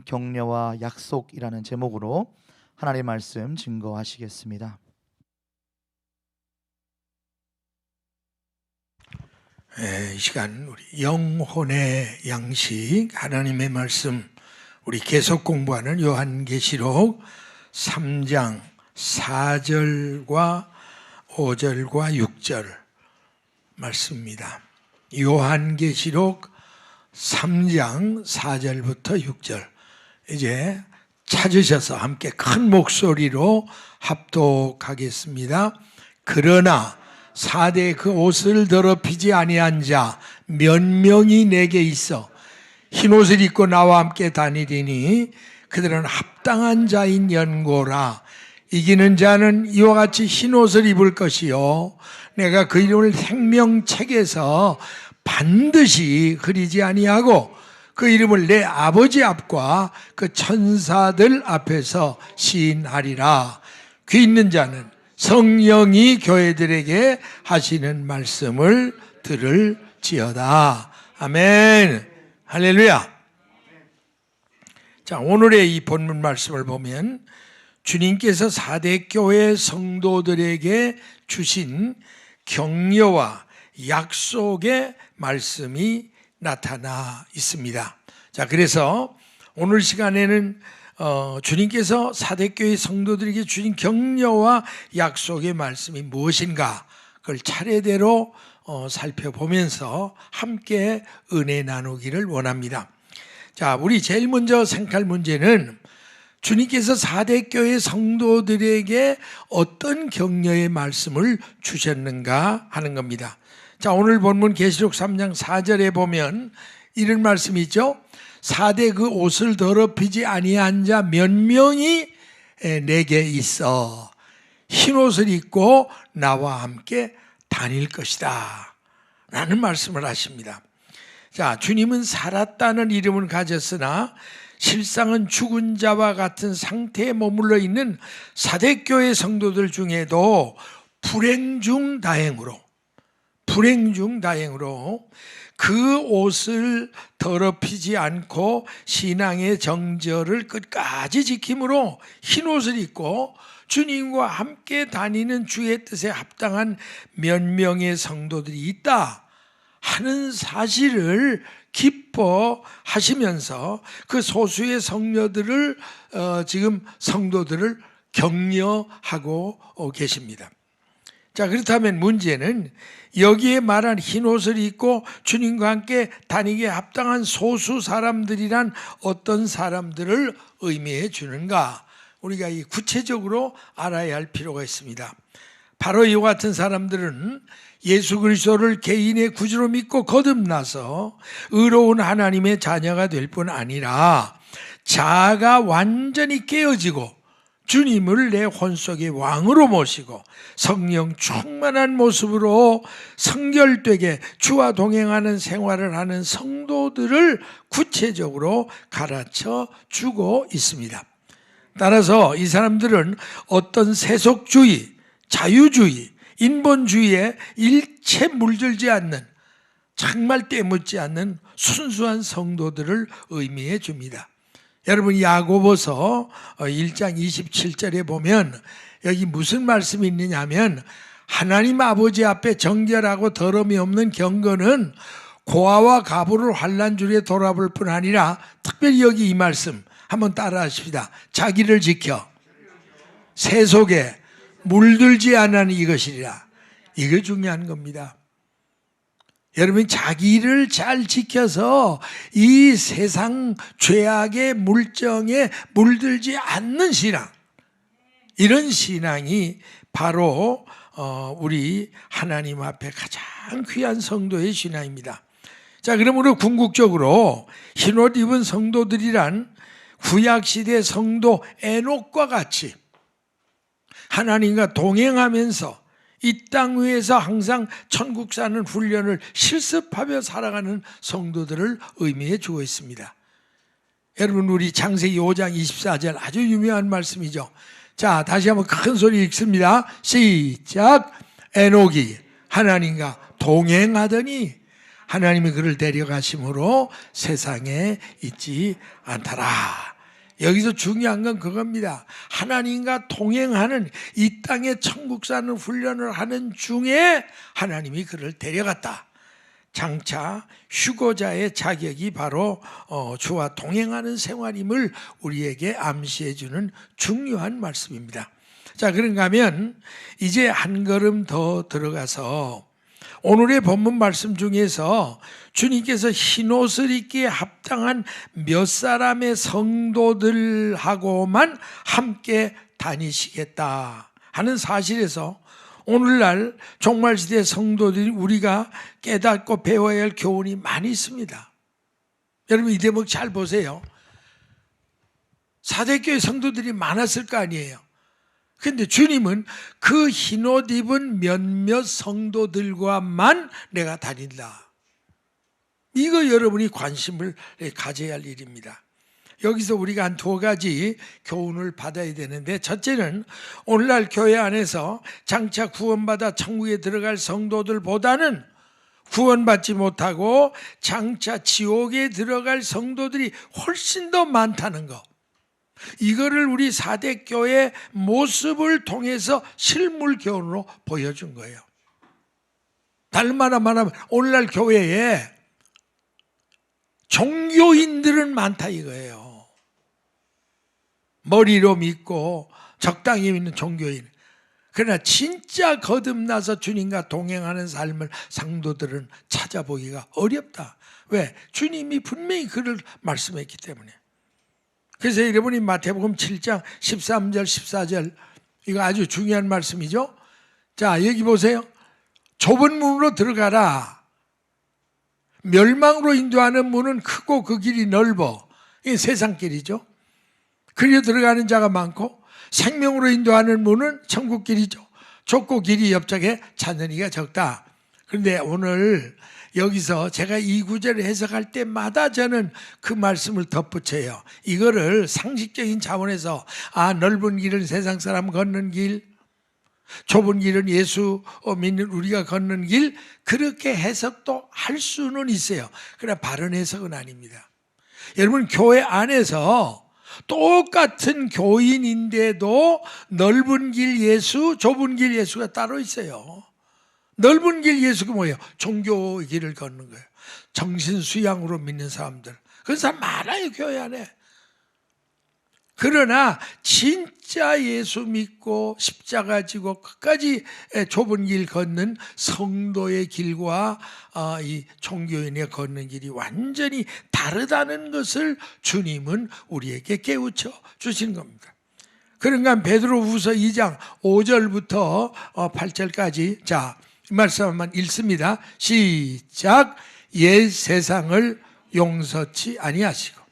격려와 약속이라는 제목으로 하나님의 말씀 증거하시겠습니다. 이 시간 우리 영혼의 양식 하나님의 말씀 우리 계속 공부하는 요한계시록 3장 4절과 5절과 6절 말씀입니다. 요한계시록 3장 4절부터 6절 이제 찾으셔서 함께 큰 목소리로 합독하겠습니다. 그러나 사대 그 옷을 더럽히지 아니한 자 몇 명이 내게 있어 흰옷을 입고 나와 함께 다니리니 그들은 합당한 자인 연고라. 이기는 자는 이와 같이 흰옷을 입을 것이요 내가 그 이름을 생명책에서 반드시 흐리지 아니하고 그 이름을 내 아버지 앞과 그 천사들 앞에서 시인하리라. 귀 있는 자는 성령이 교회들에게 하시는 말씀을 들을지어다. 아멘. 할렐루야. 자, 오늘의 이 본문 말씀을 보면 주님께서 사대 교회 성도들에게 주신 격려와 약속의 말씀이 나타나 있습니다. 자, 그래서 오늘 시간에는 주님께서 사대교회 성도들에게 주신 격려와 약속의 말씀이 무엇인가 그걸 차례대로 살펴보면서 함께 은혜 나누기를 원합니다. 자, 우리 제일 먼저 생각할 문제는 주님께서 사대교회 성도들에게 어떤 격려의 말씀을 주셨는가 하는 겁니다. 자, 오늘 본문 계시록 3장 4절에 보면 이런 말씀이 있죠. 사대 그 옷을 더럽히지 아니한 자 몇 명이 내게 있어 흰옷을 입고 나와 함께 다닐 것이다 라는 말씀을 하십니다. 자, 주님은 살았다는 이름을 가졌으나 실상은 죽은 자와 같은 상태에 머물러 있는 사대교회 성도들 중에도 불행 중 다행으로 그 옷을 더럽히지 않고 신앙의 정절을 끝까지 지킴으로 흰 옷을 입고 주님과 함께 다니는 주의 뜻에 합당한 몇 명의 성도들이 있다 하는 사실을 기뻐하시면서 그 소수의 성도들을 격려하고 계십니다. 자, 그렇다면 문제는 여기에 말한 흰옷을 입고 주님과 함께 다니기에 합당한 소수 사람들이란 어떤 사람들을 의미해 주는가? 우리가 이 구체적으로 알아야 할 필요가 있습니다. 바로 이와 같은 사람들은 예수 그리스도를 개인의 구주로 믿고 거듭나서 의로운 하나님의 자녀가 될 뿐 아니라 자아가 완전히 깨어지고 주님을 내 혼속의 왕으로 모시고 성령 충만한 모습으로 성결되게 주와 동행하는 생활을 하는 성도들을 구체적으로 가르쳐 주고 있습니다. 따라서 이 사람들은 어떤 세속주의, 자유주의, 인본주의에 일체 물들지 않는 정말 때묻지 않는 순수한 성도들을 의미해 줍니다. 여러분 야고보서 1장 27절에 보면 여기 무슨 말씀이 있느냐 하면 하나님 아버지 앞에 정결하고 더러움이 없는 경건은 고아와 가부를 환난 줄에 돌아볼 뿐 아니라 특별히 여기 이 말씀 한번 따라 하십시다. 자기를 지켜 세속에 물들지 않는 이것이리라. 이게 중요한 겁니다. 여러분 자기를 잘 지켜서 이 세상 죄악의 물정에 물들지 않는 신앙, 이런 신앙이 바로 우리 하나님 앞에 가장 귀한 성도의 신앙입니다. 자, 그러므로 궁극적으로 흰옷 입은 성도들이란 구약시대 성도 에녹과 같이 하나님과 동행하면서 이 땅 위에서 항상 천국 사는 훈련을 실습하며 살아가는 성도들을 의미해 주고 있습니다. 여러분 우리 창세기 5장 24절 아주 유명한 말씀이죠. 자, 다시 한번 큰 소리 읽습니다. 시작. 에녹이 하나님과 동행하더니 하나님이 그를 데려가심으로 세상에 있지 않더라. 여기서 중요한 건 그겁니다. 하나님과 동행하는 이 땅의 천국 사는 훈련을 하는 중에 하나님이 그를 데려갔다. 장차 휴거자의 자격이 바로 주와 동행하는 생활임을 우리에게 암시해 주는 중요한 말씀입니다. 자, 그런가 하면 이제 한 걸음 더 들어가서 오늘의 본문 말씀 중에서 주님께서 흰옷을 입기에 합당한 몇 사람의 성도들하고만 함께 다니시겠다 하는 사실에서 오늘날 종말시대 성도들이 우리가 깨닫고 배워야 할 교훈이 많이 있습니다. 여러분 이 대목 잘 보세요. 사대교회 성도들이 많았을 거 아니에요. 그런데 주님은 그 흰옷 입은 몇몇 성도들과만 내가 다닌다. 이거 여러분이 관심을 가져야 할 일입니다. 여기서 우리가 한 두 가지 교훈을 받아야 되는데, 첫째는 오늘날 교회 안에서 장차 구원받아 천국에 들어갈 성도들보다는 구원받지 못하고 장차 지옥에 들어갈 성도들이 훨씬 더 많다는 거. 이거를 우리 사대교회 모습을 통해서 실물 교훈으로 보여준 거예요. 다른 말 말하면 오늘날 교회에 종교인들은 많다 이거예요. 머리로 믿고 적당히 믿는 종교인. 그러나 진짜 거듭나서 주님과 동행하는 삶을 성도들은 찾아보기가 어렵다. 왜? 주님이 분명히 그를 말씀했기 때문에. 그래서 여러분이 마태복음 7장 13절 14절 이거 아주 중요한 말씀이죠. 자, 여기 보세요. 좁은 문으로 들어가라. 멸망으로 인도하는 문은 크고 그 길이 넓어. 이게 세상 길이죠. 그리로 들어가는 자가 많고 생명으로 인도하는 문은 천국 길이죠. 좁고 길이 옆쪽에 찾는 이가 적다. 그런데 오늘 여기서 제가 이 구절을 해석할 때마다 저는 그 말씀을 덧붙여요. 이거를 상식적인 차원에서 넓은 길은 세상 사람 걷는 길, 좁은 길은 예수 믿는 우리가 걷는 길, 그렇게 해석도 할 수는 있어요. 그러나 바른 해석은 아닙니다. 여러분 교회 안에서 똑같은 교인인데도 넓은 길 예수, 좁은 길 예수가 따로 있어요. 넓은 길 예수가 뭐예요? 종교의 길을 걷는 거예요. 정신 수양으로 믿는 사람들. 그런 사람 많아요 교회 안에. 그러나 진짜 예수 믿고 십자가 지고 끝까지 좁은 길 걷는 성도의 길과 이 종교인의 걷는 길이 완전히 다르다는 것을 주님은 우리에게 깨우쳐 주신 겁니다. 그런가 베드로후서 2장 5절부터 8절까지 자, 이 말씀 한번 읽습니다. 시작. 옛 세상을 용서치 아니하시고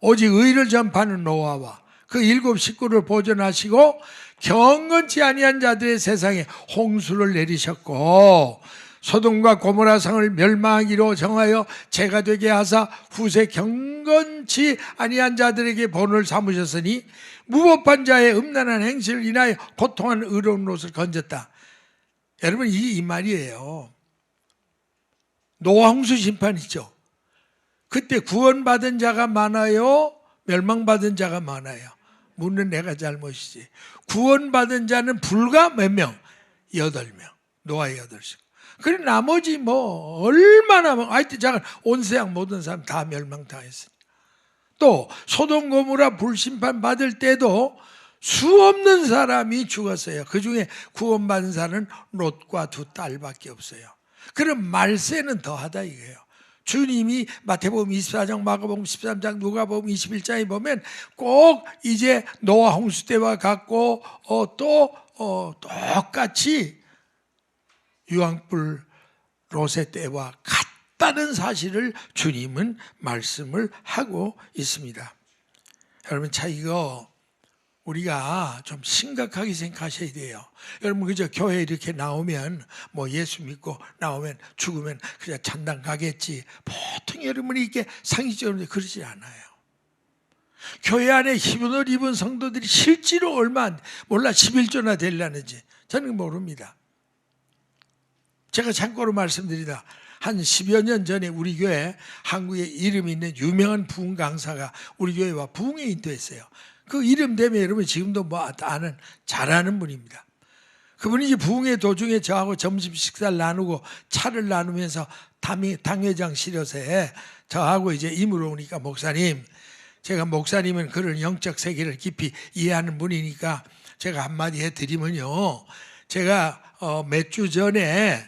오직 의를 전파하는 노아와 그 7 식구를 보존하시고 경건치 아니한 자들의 세상에 홍수를 내리셨고 소돔과 고모라 성을 멸망하기로 정하여 죄가 되게 하사 후세 경건치 아니한 자들에게 본을 삼으셨으니 무법한 자의 음란한 행실을 인하여 고통하는 의로운 옷을 건졌다. 여러분 이 말이에요. 노아 홍수 심판이죠. 그때 구원받은 자가 많아요? 멸망받은 자가 많아요? 묻는 내가 잘못이지. 구원받은 자는 불과 몇 명? 8명. 노아 8명. 그리고 나머지 뭐 얼마나 하여튼 작은 온 세상 모든 사람 다 멸망당했으니까. 또 소돔 고모라 불심판 받을 때도 수 없는 사람이 죽었어요. 그중에 구원받은 사람은 롯과 2 딸밖에 없어요. 그럼 말세는 더하다 이거예요. 주님이 마태복음 24장, 마가복음 13장, 누가복음 21장에 보면 꼭 이제 노아 홍수 때와 같고 또 똑같이 유황불 롯의 때와 같다는 사실을 주님은 말씀을 하고 있습니다. 여러분 자 이거 우리가 좀 심각하게 생각하셔야 돼요. 여러분 그저 교회 이렇게 나오면 뭐 예수 믿고 나오면 죽으면 그냥 천당 가겠지. 보통 여러분이 이렇게 상식적으로 그러지 않아요. 교회 안에 흰옷을 입은 성도들이 실제로 얼마 몰라 11조나 되려는지 저는 모릅니다. 제가 참고로 말씀드리다 한 10여 년 전에 우리 교회 한국에 이름 있는 유명한 부흥 강사가 우리 교회와 부흥에 인도했어요. 그 이름 때문에 여러분 지금도 뭐 잘하는 분입니다. 그분이 이제 부흥의 도중에 저하고 점심 식사를 나누고 차를 나누면서 당회장 실효세에 저하고 이제 임으로 오니까 목사님, 제가 목사님은 그런 영적 세계를 깊이 이해하는 분이니까 제가 한마디 해드리면요, 제가 몇 주 전에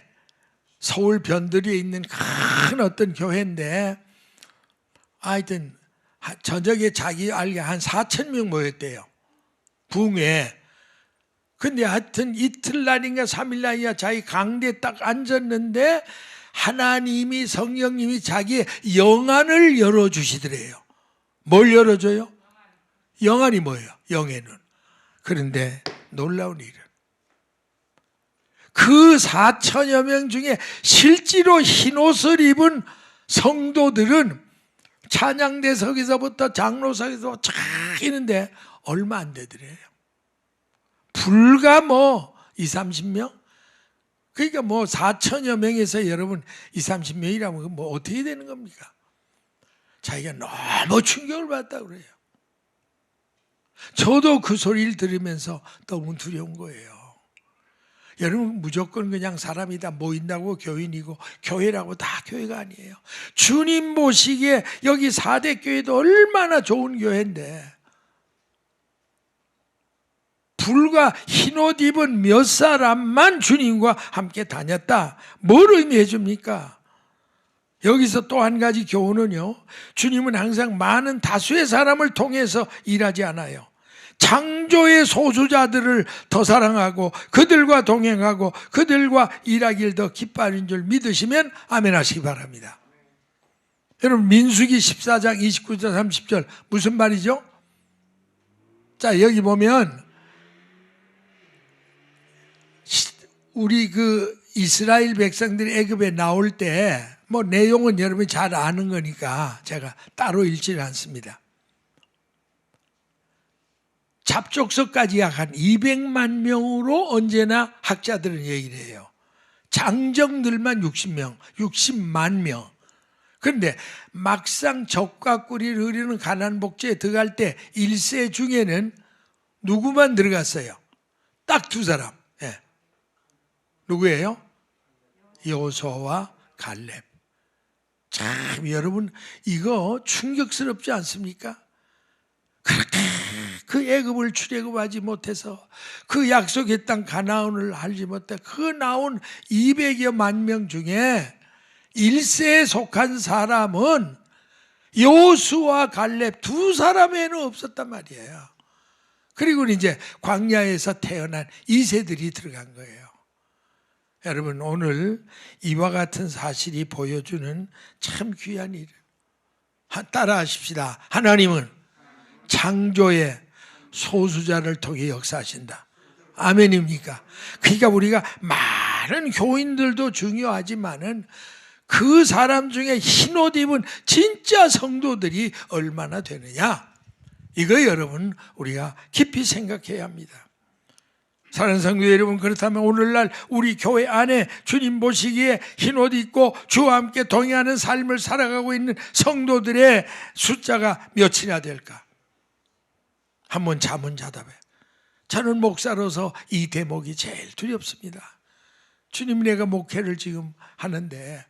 서울 변두리에 있는 큰 어떤 교회인데 하여튼 저녁에 자기 알게 한 4,000명 모였대요, 부흥회. 근데 하여튼 이틀날인가 3일날인가 자기 강대에 딱 앉았는데 하나님이, 성령님이 자기의 영안을 열어주시더래요. 뭘 열어줘요? 영안이 뭐예요? 영의 눈. 그런데 놀라운 일은 그 4천여 명 중에 실제로 흰옷을 입은 성도들은 찬양대석에서부터 장로석에서 쫙 있는데 얼마 안 되더래요. 불과 뭐 20-30명? 그러니까 뭐 4천여 명에서 여러분 20-30명이라면 뭐 어떻게 되는 겁니까? 자기가 너무 충격을 받았다고 그래요. 저도 그 소리를 들으면서 너무 두려운 거예요. 여러분, 무조건 그냥 사람이 다 모인다고 교인이고 교회라고 다 교회가 아니에요. 주님 보시기에 여기 4대 교회도 얼마나 좋은 교회인데 불과 흰옷 입은 몇 사람만 주님과 함께 다녔다. 뭘 의미해 줍니까? 여기서 또 한 가지 교훈은요, 주님은 항상 많은 다수의 사람을 통해서 일하지 않아요. 창조의 소수자들을 더 사랑하고 그들과 동행하고 그들과 일하기를 더 기뻐하는 줄 믿으시면 아멘 하시기 바랍니다. 여러분, 민수기 14장 29절 30절 무슨 말이죠? 자, 여기 보면 우리 그 이스라엘 백성들이 애굽에 나올 때 뭐 내용은 여러분이 잘 아는 거니까 제가 따로 읽지는 않습니다. 잡족속까지 약 한 200만 명으로 언제나 학자들은 얘기를 해요. 장정들만 60명, 60만 명. 그런데 막상 적과 꿀이를 흐르는 가나안 복지에 들어갈 때 1세 중에는 누구만 들어갔어요? 딱 두 사람. 예. 누구예요? 여호수아와 갈렙. 참 여러분, 이거 충격스럽지 않습니까? 그렇게 그 애굽을 출애굽하지 못해서 그 약속의 땅 가나안을 알지 못해 그 나온 200여만 명 중에 1세에 속한 사람은 여호수아와 갈렙 두 사람에는 없었단 말이에요. 그리고 이제 광야에서 태어난 2세들이 들어간 거예요. 여러분, 오늘 이와 같은 사실이 보여주는 참 귀한 일. 따라 하십시다. 하나님은 창조의 소수자를 통해 역사하신다. 아멘입니까? 그러니까 우리가 많은 교인들도 중요하지만은 그 사람 중에 흰옷 입은 진짜 성도들이 얼마나 되느냐, 이거 여러분 우리가 깊이 생각해야 합니다. 사랑하는 성도 여러분, 그렇다면 오늘날 우리 교회 안에 주님 보시기에 흰옷 입고 주와 함께 동행하는 삶을 살아가고 있는 성도들의 숫자가 몇이나 될까? 한번 자문자답해. 저는 목사로서 이 대목이 제일 두렵습니다. 주님, 내가 목회를 지금 하는데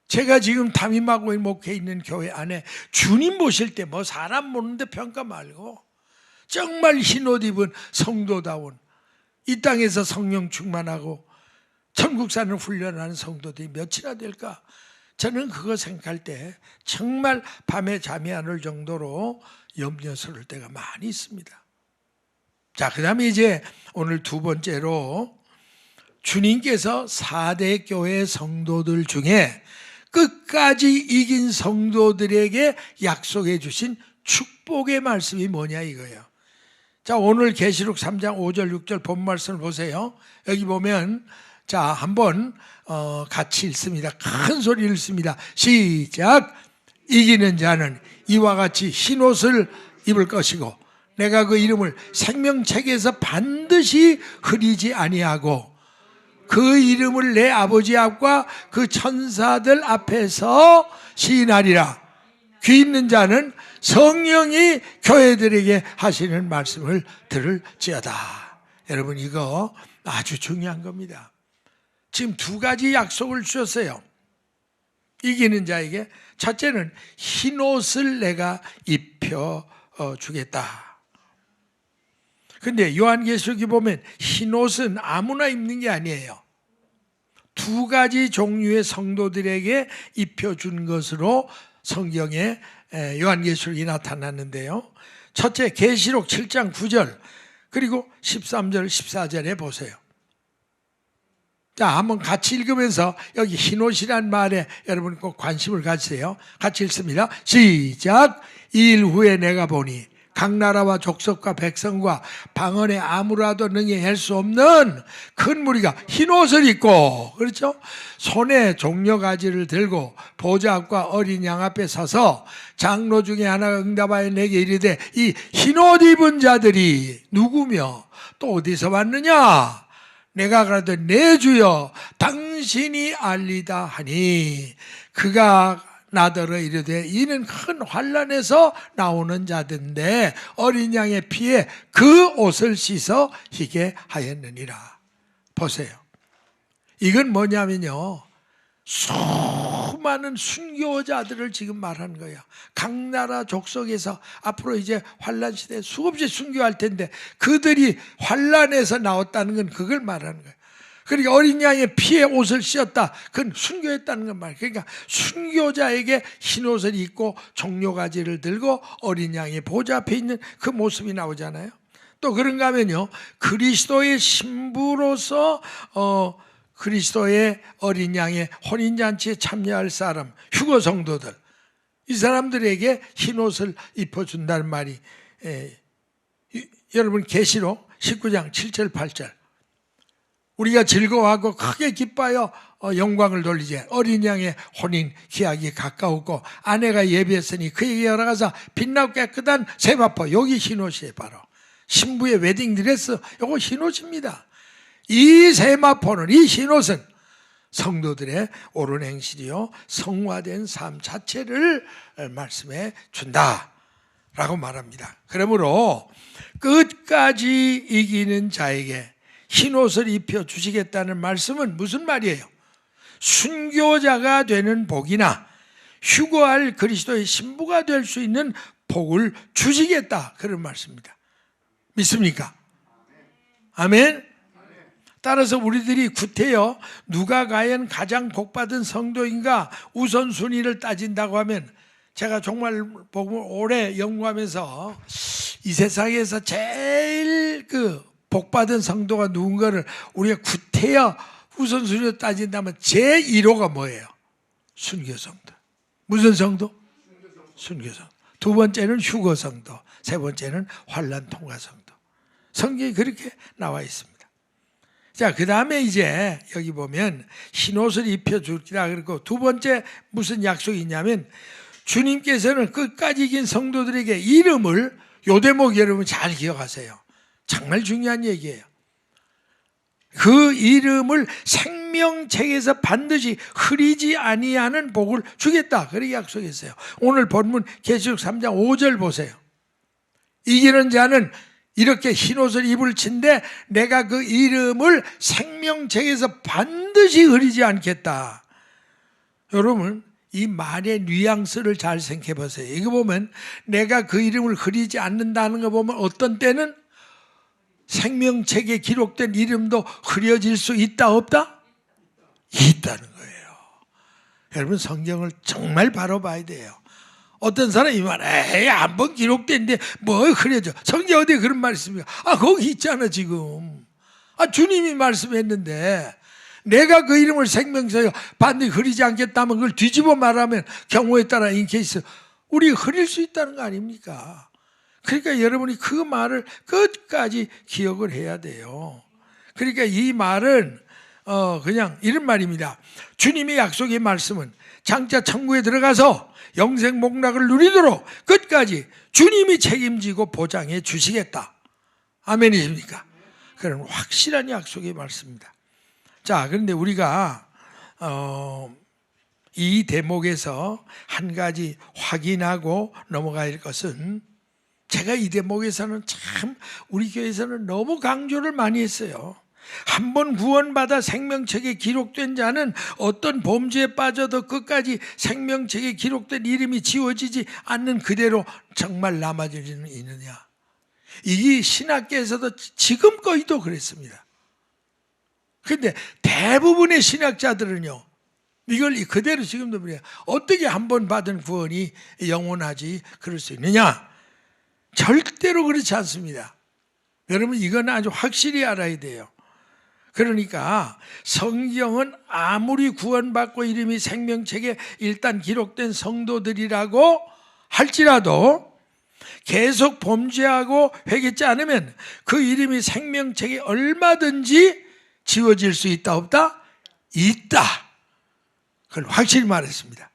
제가 지금 담임하고 있는 목회에 있는 교회 안에 주님 보실 때 뭐 사람 보는데 평가 말고 정말 흰옷 입은 성도다운 이 땅에서 성령 충만하고 천국 사는 훈련하는 성도들이 몇이나 될까? 저는 그거 생각할 때 정말 밤에 잠이 안 올 정도로 염려스러울 때가 많이 있습니다. 자, 그 다음에 이제 오늘 두 번째로 주님께서 4대 교회 성도들 중에 끝까지 이긴 성도들에게 약속해 주신 축복의 말씀이 뭐냐 이거예요. 자, 오늘 계시록 3장 5절 6절 본 말씀을 보세요. 여기 보면 자, 한번 같이 읽습니다. 큰 소리 읽습니다. 시작. 이기는 자는 이와 같이 흰옷을 입을 것이고 내가 그 이름을 생명책에서 반드시 흐리지 아니하고 그 이름을 내 아버지 앞과 그 천사들 앞에서 시인하리라. 귀 있는 자는 성령이 교회들에게 하시는 말씀을 들을지어다. 여러분, 이거 아주 중요한 겁니다. 지금 두 가지 약속을 주셨어요. 이기는 자에게 첫째는 흰옷을 내가 입혀 주겠다. 근데 요한계시록에 보면 흰옷은 아무나 입는 게 아니에요. 두 가지 종류의 성도들에게 입혀준 것으로 성경에 요한계시록이 나타났는데요. 첫째, 계시록 7장 9절 그리고 13절 14절에 보세요. 자, 한번 같이 읽으면서 여기 흰옷이란 말에 여러분 꼭 관심을 가지세요. 같이 읽습니다. 시작. 2일 후에 내가 보니 각 나라와 족속과 백성과 방언에 아무라도 능히 할 수 없는 큰 무리가 흰옷을 입고, 그렇죠? 손에 종려가지를 들고 보좌 앞과 어린 양 앞에 서서 장로 중에 하나가 응답하여 내게 이르되 이 흰옷 입은 자들이 누구며 또 어디서 왔느냐? 내가 가라되 내 주여 당신이 알리다 하니 그가 나더러 이르되 이는 큰 환난에서 나오는 자들인데 어린 양의 피에 그 옷을 씻어 희게 하였느니라. 보세요. 이건 뭐냐면요, 수많은 순교자들을 지금 말하는 거예요. 각 나라 족속에서 앞으로 이제 환난 시대에 수없이 순교할 텐데 그들이 환난에서 나왔다는 건 그걸 말하는 거예요. 그러니까 어린 양의 피에 옷을 씌었다. 그건 순교했다는 건 말이에요. 그러니까 순교자에게 흰옷을 입고 종려가지를 들고 어린 양의 보좌 앞에 있는 그 모습이 나오잖아요. 또 그런가 하면요, 그리스도의 신부로서 그리스도의 어린 양의 혼인잔치에 참여할 사람, 휴거 성도들, 이 사람들에게 흰옷을 입혀준다는 말이 여러분 계시록 19장 7절 8절 우리가 즐거워하고 크게 기뻐하여 영광을 돌리지. 어린 양의 혼인 기약이 가까웠고 아내가 예비했으니 그에게 열어가서 빛나고 깨끗한 세마포, 여기 흰옷이에요. 바로 신부의 웨딩드레스, 이거 흰옷입니다. 이 세마포는, 이 흰옷은 성도들의 옳은 행실이요 성화된 삶 자체를 말씀해 준다라고 말합니다. 그러므로 끝까지 이기는 자에게 흰옷을 입혀주시겠다는 말씀은 무슨 말이에요? 순교자가 되는 복이나 휴거할 그리스도의 신부가 될 수 있는 복을 주시겠다, 그런 말씀입니다. 믿습니까? 아멘. 따라서 우리들이 구태여 누가 과연 가장 복받은 성도인가 우선순위를 따진다고 하면, 제가 정말 오래 연구하면서 이 세상에서 제일 복받은 성도가 누군가를 우리가 구태여 우선순위로 따진다면 제1호가 뭐예요? 순교성도. 무슨 성도? 순교성도. 두 번째는 휴거성도, 세 번째는 환난통과성도. 성경이 그렇게 나와 있습니다. 자, 그 다음에 이제 여기 보면 흰옷을 입혀주리라 그러고, 두 번째 무슨 약속이 있냐면 주님께서는 끝까지 이긴 성도들에게 이름을, 요 대목 여러분 잘 기억하세요. 정말 중요한 얘기예요. 그 이름을 생명책에서 반드시 흐리지 아니하는 복을 주겠다, 그렇게 약속했어요. 오늘 본문 계시록 3장 5절 보세요. 이기는 자는 이렇게 흰옷을 입을 친데 내가 그 이름을 생명책에서 반드시 흐리지 않겠다. 여러분, 이 말의 뉘앙스를 잘 생각해 보세요. 이거 보면 내가 그 이름을 흐리지 않는다는 거 보면 어떤 때는 생명책에 기록된 이름도 흐려질 수 있다 없다? 있다는 거예요. 여러분, 성경을 정말 바로 봐야 돼요. 어떤 사람이 말해, 한번 기록된데 뭐 흐려져. 성경 어디에 그런 말이 있습니까? 거기 있잖아 지금. 주님이 말씀했는데 내가 그 이름을 생명책에 반드시 흐리지 않겠다면 그걸 뒤집어 말하면 경우에 따라 인케이스 우리 흐릴 수 있다는 거 아닙니까? 그러니까 여러분이 그 말을 끝까지 기억을 해야 돼요. 그러니까 이 말은 그냥 이런 말입니다. 주님의 약속의 말씀은 장차 천국에 들어가서 영생 복락을 누리도록 끝까지 주님이 책임지고 보장해 주시겠다. 아멘이십니까? 그런 확실한 약속의 말씀입니다. 자, 그런데 우리가 이 대목에서 한 가지 확인하고 넘어가야 할 것은, 제가 이 대목에서는 참 우리 교회에서는 너무 강조를 많이 했어요. 한 번 구원받아 생명책에 기록된 자는 어떤 범죄에 빠져도 끝까지 생명책에 기록된 이름이 지워지지 않는 그대로 정말 남아지는 있느냐. 이게 신학계에서도 지금까지도 그랬습니다. 그런데 대부분의 신학자들은요, 이걸 그대로 지금도 그래요. 어떻게 한 번 받은 구원이 영원하지 그럴 수 있느냐? 절대로 그렇지 않습니다. 여러분, 이건 아주 확실히 알아야 돼요. 그러니까 성경은 아무리 구원받고 이름이 생명책에 일단 기록된 성도들이라고 할지라도 계속 범죄하고 회개치 않으면 그 이름이 생명책에 얼마든지 지워질 수 있다 없다? 있다. 그걸 확실히 말했습니다.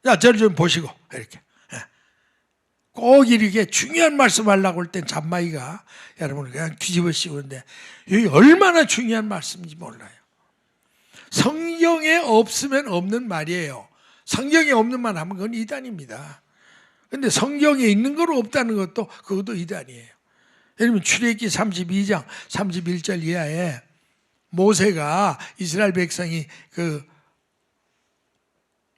자, 저를 좀 보시고 이렇게 꼭 이렇게 중요한 말씀 하려고 할 땐 잔마이가 여러분을 그냥 뒤집어 씌우는데, 여기 얼마나 중요한 말씀인지 몰라요. 성경에 없으면 없는 말이에요. 성경에 없는 말 하면 그건 이단입니다. 근데 성경에 있는 건 없다는 것도 그것도 이단이에요. 여러분, 출애굽기 32장 31절 이하에 모세가 이스라엘 백성이 그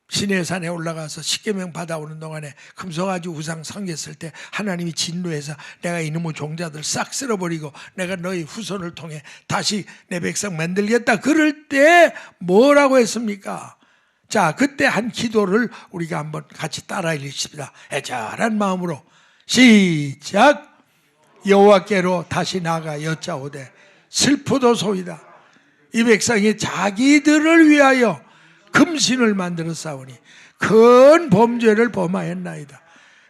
시내산에 올라가서 십계명 받아오는 동안에 금송아지 우상 섬겼을 때 하나님이 진노해서 내가 이놈의 종자들 싹 쓸어버리고 내가 너희 후손을 통해 다시 내 백성 만들겠다. 그럴 때 뭐라고 했습니까? 자, 그때 한 기도를 우리가 한번 같이 따라 읽읍시다. 애절한 마음으로 시작. 여호와께로 다시 나아가 여짜오되 슬프도소이다. 이 백성이 자기들을 위하여 금신을 만들어 싸우니 큰 범죄를 범하였나이다.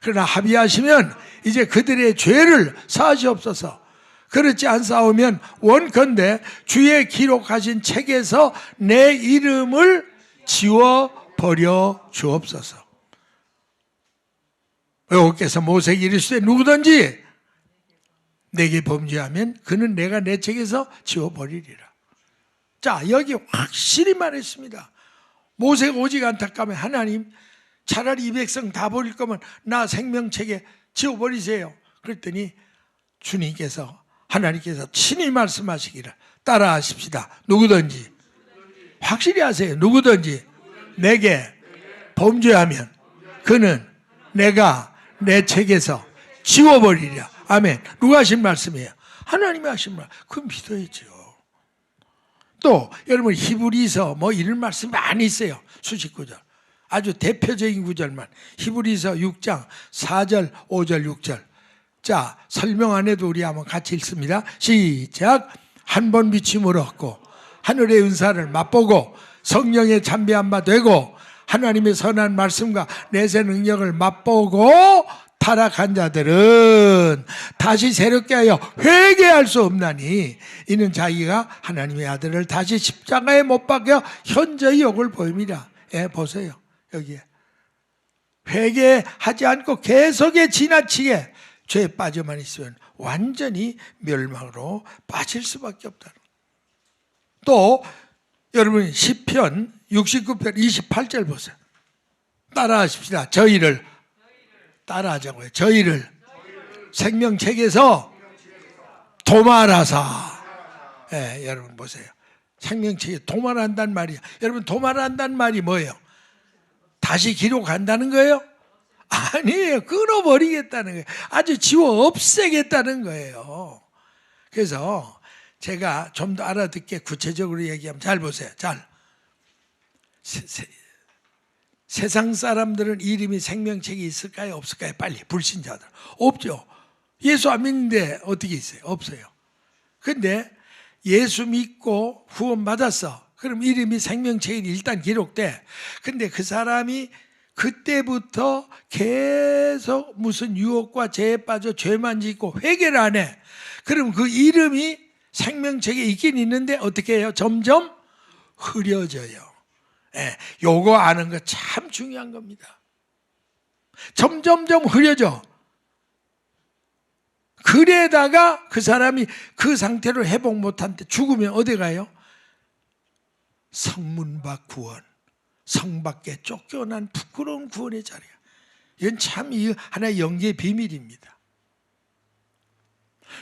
그러나 합의하시면 이제 그들의 죄를 사하시옵소서. 그렇지 않사오면 원컨대 주의 기록하신 책에서 내 이름을 지워버려 주옵소서. 여호와께서 모세에게 이르시되 누구든지 내게 범죄하면 그는 내가 내 책에서 지워버리리라. 자, 여기 확실히 말했습니다. 모세가 오직 안타까우면 하나님, 차라리 이 백성 다 버릴 거면 나 생명책에 지워버리세요. 그랬더니 주님께서, 하나님께서 친히 말씀하시기를 따라 하십시다. 누구든지, 확실히 하세요. 누구든지 내게 범죄하면 그는 내가 내 책에서 지워버리리라. 아멘. 누가 하신 말씀이에요? 하나님이 하신 말. 그건 믿어야죠. 또 여러분, 히브리서 뭐 이런 말씀 많이 있어요. 수십 구절. 아주 대표적인 구절만. 히브리서 6장 4절 5절 6절. 자, 설명 안 해도 우리 한번 같이 읽습니다. 시작. 한 번 비침을 얻고 하늘의 은사를 맛보고 성령의 참배한 바 되고 하나님의 선한 말씀과 내세 능력을 맛보고 타락한 자들은 다시 새롭게 하여 회개할 수 없나니 이는 자기가 하나님의 아들을 다시 십자가에 못 박여 현저히 욕을 보입니다. 예, 보세요. 여기에 회개하지 않고 계속에 지나치게 죄에 빠져만 있으면 완전히 멸망으로 빠질 수밖에 없다는. 또 여러분, 시편 69편 28절 보세요. 따라하십시다. 저희를 따라하자고요. 저희를 생명책에서 도말하사. 예, 여러분 보세요. 생명책에 도말한다는 말이야. 여러분, 도말한다는 말이 뭐예요? 다시 기록한다는 거예요? 아니에요. 끊어버리겠다는 거예요. 아주 지워 없애겠다는 거예요. 그래서 제가 좀 더 알아듣게 구체적으로 얘기하면, 잘 보세요. 잘. 세상 사람들은 이름이 생명책에 있을까요? 없을까요? 빨리. 불신자들. 없죠. 예수 안 믿는데 어떻게 있어요? 없어요. 근데 예수 믿고 후원 받았어. 그럼 이름이 생명책에 일단 기록돼. 근데 그 사람이 그때부터 계속 무슨 유혹과 죄에 빠져 죄만 짓고 회개를 안 해. 그럼 그 이름이 생명책에 있긴 있는데 어떻게 해요? 점점 흐려져요. 예, 요거 아는 거 참 중요한 겁니다. 점점점 흐려져. 그래다가 그 사람이 그 상태로 회복 못한 때 죽으면 어디 가요? 성문 밖 구원, 성 밖에 쫓겨난 부끄러운 구원의 자리야. 이건 참 하나의 영계의 비밀입니다.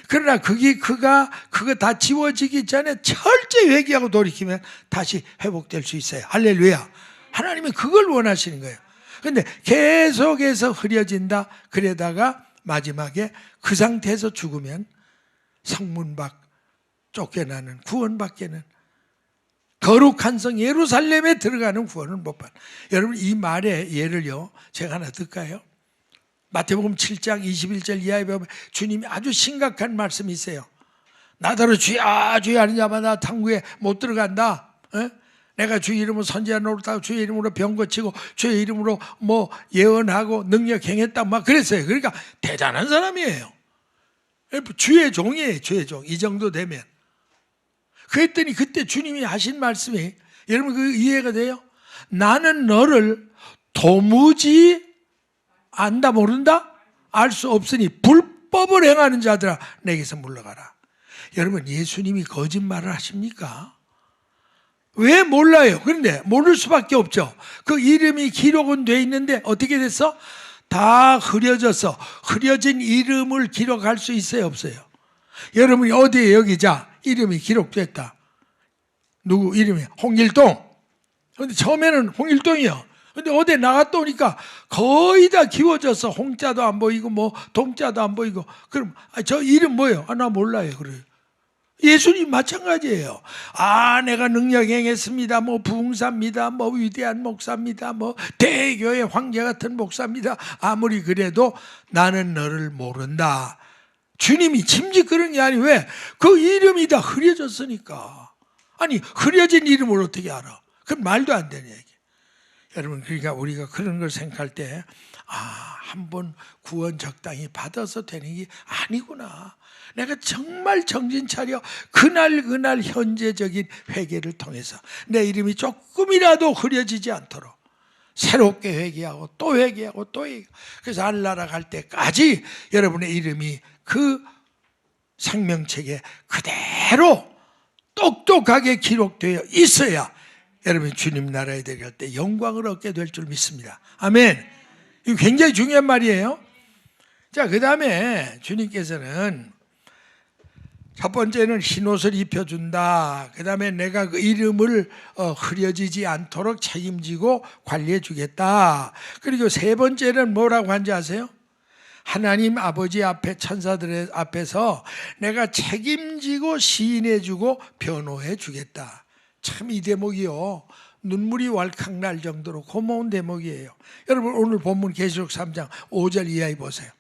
그러나 그거 다 지워지기 전에 철저히 회개하고 돌이키면 다시 회복될 수 있어요. 할렐루야. 하나님은 그걸 원하시는 거예요. 근데 계속해서 흐려진다. 그러다가 마지막에 그 상태에서 죽으면 성문 밖 쫓겨나는 구원밖에는, 거룩한 성 예루살렘에 들어가는 구원을 못 받는. 여러분, 이 말의 예를요 제가 하나 들까요? 마태복음 7장 21절 이하에 보면 주님이 아주 심각한 말씀이 있어요. 나더러 주야 주야 하는 자마다 탕구에 못 들어간다. 내가 주의 이름으로 선지자 노릇하고 주의 이름으로 병 고치고 주의 이름으로 뭐 예언하고 능력 행했다 막 그랬어요. 그러니까 대단한 사람이에요. 주의 종이에요. 주의 종. 이 정도 되면. 그랬더니 그때 주님이 하신 말씀이, 여러분 그 이해가 돼요? 나는 너를 도무지 안다 모른다? 알 수 없으니 불법을 행하는 자들아 내게서 물러가라. 여러분, 예수님이 거짓말을 하십니까? 왜 몰라요? 그런데 모를 수밖에 없죠. 그 이름이 기록은 돼 있는데 어떻게 됐어? 다 흐려져서 흐려진 이름을 기록할 수 있어요, 없어요? 여러분이 어디에 여기 자 이름이 기록됐다. 누구 이름이? 홍일동. 근데 처음에는 홍일동이요. 근데 어디 나갔다 오니까 거의 다 기워져서 홍자도 안 보이고 뭐 동자도 안 보이고. 그럼 저 이름 뭐예요? 나 몰라요. 그래요. 예수님 마찬가지예요. 내가 능력 행했습니다. 뭐 부흥사입니다. 뭐 위대한 목사입니다. 뭐 대교회 황제 같은 목사입니다. 아무리 그래도 나는 너를 모른다. 주님이 짐짓 그런 게 아니. 왜? 그 이름이 다 흐려졌으니까. 아니 흐려진 이름을 어떻게 알아? 그건 말도 안 되는 얘기. 여러분, 그러니까 우리가 그런 걸 생각할 때 한번 구원 적당히 받아서 되는 게 아니구나. 내가 정말 정신 차려 그날 현재적인 회개를 통해서 내 이름이 조금이라도 흐려지지 않도록 새롭게 회개하고 또 회개하고 또 회개하고. 그래서 하늘나라 갈 때까지 여러분의 이름이 그 생명책에 그대로 똑똑하게 기록되어 있어야 여러분 주님 나라에 들어갈 때 영광을 얻게 될 줄 믿습니다. 아멘. 이거 굉장히 중요한 말이에요. 자, 그 다음에 주님께서는 첫 번째는 흰옷을 입혀준다. 그 다음에 내가 그 이름을 흐려지지 않도록 책임지고 관리해 주겠다. 그리고 세 번째는 뭐라고 한지 아세요? 하나님 아버지 앞에 천사들 앞에서 내가 책임지고 시인해 주고 변호해 주겠다. 참 이 대목이요, 눈물이 왈칵 날 정도로 고마운 대목이에요. 여러분, 오늘 본문 계시록 3장 5절 이하에 보세요.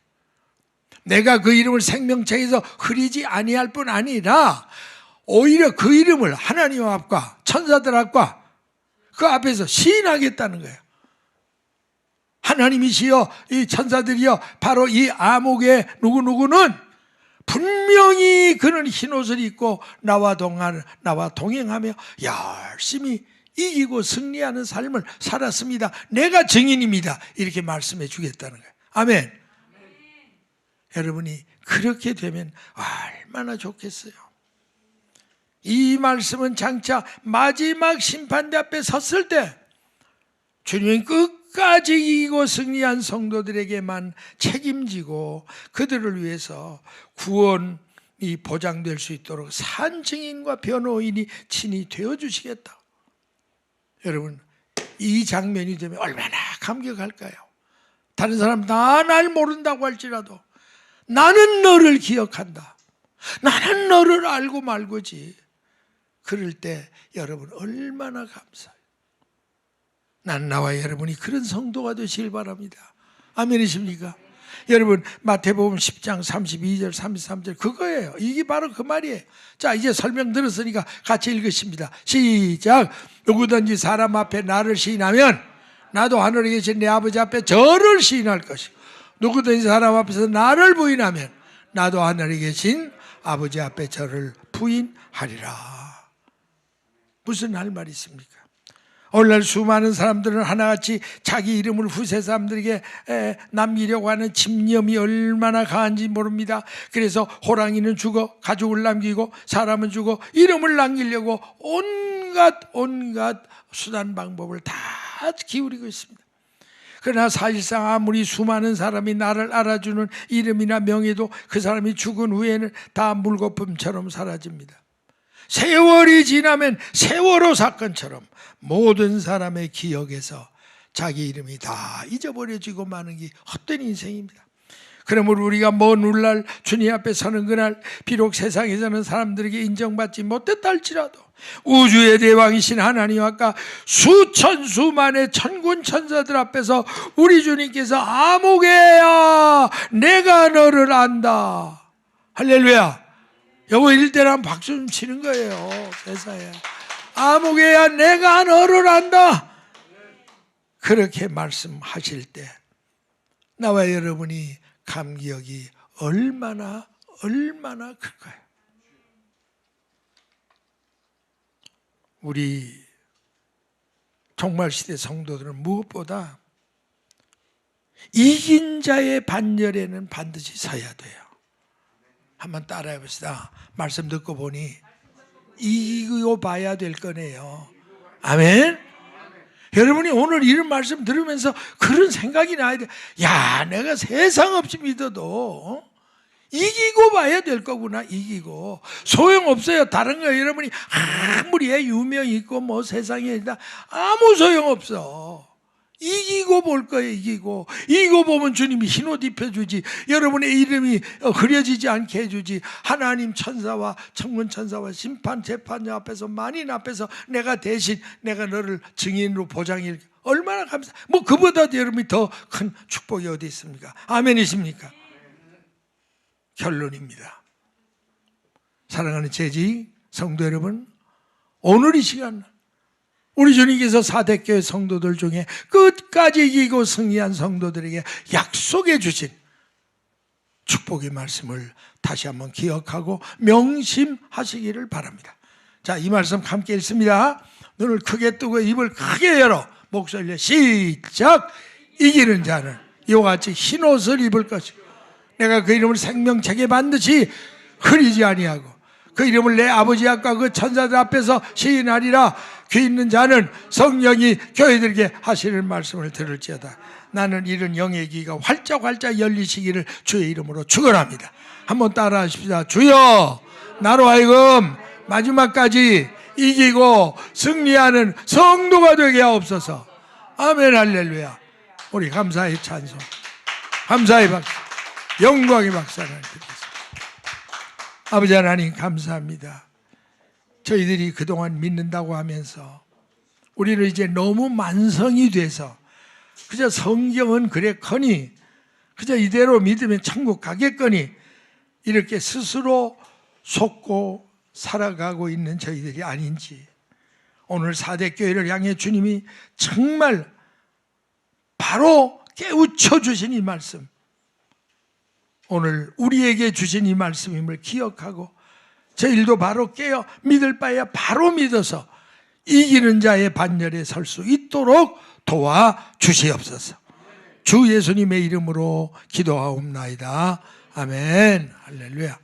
내가 그 이름을 생명책에서 흐리지 아니할 뿐 아니라 오히려 그 이름을 하나님 앞과 천사들 앞과 그 앞에서 시인하겠다는 거예요. 하나님이시여 이 천사들이여 바로 이 암흑의 누구누구는 분명히 그는 흰옷을 입고 나와 동행하며 열심히 이기고 승리하는 삶을 살았습니다. 내가 증인입니다. 이렇게 말씀해 주겠다는 거예요. 아멘. 여러분이 그렇게 되면 얼마나 좋겠어요. 이 말씀은 장차 마지막 심판대 앞에 섰을 때 주님은 끝까지 이기고 승리한 성도들에게만 책임지고 그들을 위해서 구원이 보장될 수 있도록 산 증인과 변호인이 친히 되어주시겠다. 여러분, 이 장면이 되면 얼마나 감격할까요? 다른 사람 다 날 모른다고 할지라도 나는 너를 기억한다. 나는 너를 알고 말고지. 그럴 때 여러분 얼마나 감사해요. 난 나와 여러분이 그런 성도가 되시길 바랍니다. 아멘이십니까? 여러분, 마태복음 10장 32절 33절 그거예요. 이게 바로 그 말이에요. 자, 이제 설명 들었으니까 같이 읽으십니다. 시작. 누구든지 사람 앞에 나를 시인하면 나도 하늘에 계신 내 아버지 앞에 저를 시인할 것이고, 누구든지 사람 앞에서 나를 부인하면 나도 하늘에 계신 아버지 앞에 저를 부인하리라. 무슨 할 말이 있습니까? 오늘날 수많은 사람들은 하나같이 자기 이름을 후세 사람들에게 남기려고 하는 집념이 얼마나 강한지 모릅니다. 그래서 호랑이는 죽어 가족을 남기고 사람은 죽어 이름을 남기려고 온갖 수단 방법을 다 기울이고 있습니다. 그러나 사실상 아무리 수많은 사람이 나를 알아주는 이름이나 명예도 그 사람이 죽은 후에는 다 물거품처럼 사라집니다. 세월이 지나면 세월호 사건처럼 모든 사람의 기억에서 자기 이름이 다 잊어버려지고 마는 게 헛된 인생입니다. 그러므로 우리가 먼 훗날 주님 앞에 서는 그날 비록 세상에서는 사람들에게 인정받지 못했다 할지라도 우주의 대왕이신 하나님 아까 수천 수만의 천군 천사들 앞에서 우리 주님께서 아무개야 내가 너를 안다. 할렐루야. 여보 이럴 때는 박수 좀 치는 거예요. 세상에 아무개야 내가 너를 안다. 그렇게 말씀하실 때 나와 여러분이 감격이 얼마나 클까요? 우리 종말시대 성도들은 무엇보다 이긴 자의 반열에는 반드시 서야 돼요. 한번 따라해 봅시다. 말씀 듣고 보니 이기고 봐야 될 거네요. 아멘. 여러분이 오늘 이런 말씀 들으면서 그런 생각이 나야 돼. 야, 내가 세상 없이 믿어도 이기고 봐야 될 거구나. 이기고 소용없어요. 다른 거 여러분이 아무리 유명 있고 뭐 세상에 있다 아무 소용없어. 이기고 볼 거예요. 이기고 보면 주님이 흰옷 입혀주지. 여러분의 이름이 흐려지지 않게 해주지. 하나님 천사와 천군 천사와 심판 재판자 앞에서 만인 앞에서 내가 대신 내가 너를 증인으로 보장해. 얼마나 감사. 뭐 그보다도 여러분이 더 큰 축복이 어디 있습니까? 아멘이십니까? 결론입니다. 사랑하는 제지 성도 여러분, 오늘 이 시간 우리 주님께서 사대교회 성도들 중에 끝까지 이기고 승리한 성도들에게 약속해 주신 축복의 말씀을 다시 한번 기억하고 명심하시기를 바랍니다. 자, 이 말씀 함께 읽습니다. 눈을 크게 뜨고 입을 크게 열어 목소리를 시작. 이기는 자는 이와 같이 흰 옷을 입을 것이고 내가 그 이름을 생명책에 반드시 흐리지 아니하고 그 이름을 내 아버지 앞과 그 천사들 앞에서 시인하리라. 귀 있는 자는 성령이 교회들에게 하시는 말씀을 들을지어다. 나는 이런 영의 귀가 활짝 열리시기를 주의 이름으로 축원합니다. 한번 따라 하십시다. 주여 나로 하여금 마지막까지 이기고 승리하는 성도가 되게 하옵소서. 아멘. 할렐루야. 우리 감사의 찬송, 감사의 박수, 영광의 박수 하나님 드리겠습니다. 아버지 하나님 감사합니다. 저희들이 그동안 믿는다고 하면서 우리는 이제 너무 만성이 돼서 그저 성경은 그랬거니 그저 이대로 믿으면 천국 가겠거니 이렇게 스스로 속고 살아가고 있는 저희들이 아닌지, 오늘 사대교회를 향해 주님이 정말 바로 깨우쳐 주신 이 말씀, 오늘 우리에게 주신 이 말씀임을 기억하고 저희들도 바로 깨어 믿을 바에 바로 믿어서 이기는 자의 반열에 설 수 있도록 도와주시옵소서. 주 예수님의 이름으로 기도하옵나이다. 아멘. 할렐루야.